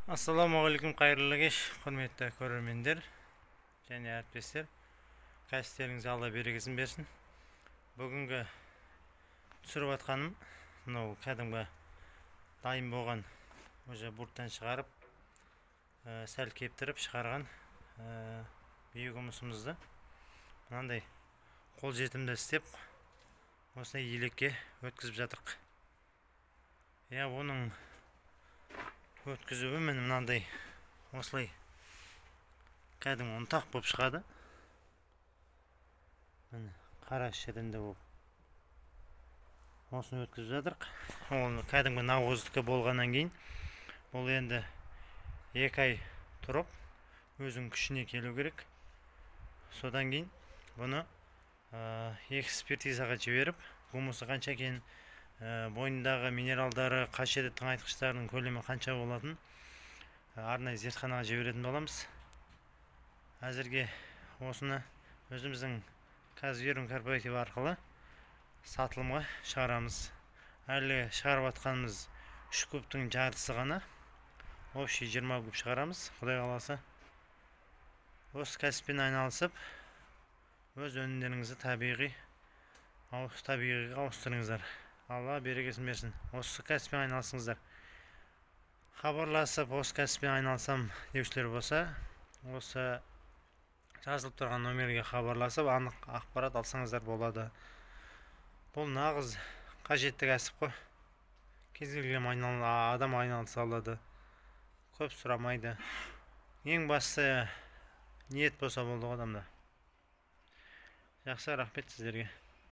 Ассаламуалейкум, қайырлы кеш, құрметті көрермендер және әріптестер. Кәсіптеріңізге Алла берекесін берсін. Бүгінгі түсіріп атқаным мынау кәдімгі дайын болған, уже бурттан шығарып, сәл кептіріп шығарған бүйек жұмысымызды мынандай қол жетімді істеп, осылай елекке өткізіп жатырық. Оның өткізуі мынандай осылай кәдімгі ұнтақ болып шығады. Қара шірінді болып осыны өткізіп жатырық. Ол кәдімгі навоздікі болғаннан кейін бұл енді 2 ай тұрып өзінің күшіне келу керек. Содан кейін бұны экспертизаға жіберіп, гумусы қанша екен, бойындағы минералдары, қасиетті тыңайтқыштарының көлемі қанша болатын арнайы зертханаға жіберетін боламыз. Әзірге осыны өзіміздің Казвирум корпоративі арқылы сатылымға шығарамыз. Әлі шығарып атқанымыз 3 кубтың жартысы ғана. Общий 20 куб шығарамыз, Құдай қаласа. Осы кәсіппен айналысып, өз өнімдеріңізді табиғиға ауыстырыңыздар. Алла берекесін берсін. Осы кәсіппен айналысыңыздар. Хабарласып, осы кәсіппен айналысам деушілер болса, осы жазылып тұрған номерге хабарласып, анық ақпарат алсаңыздар болады. Бұл нағыз қажетті кәсіп қой. Кез келген адам айналыса алады. Көп сұрамайды. Ең басты ниет болса болды адамда. Жақсы, рахмет сіздерге.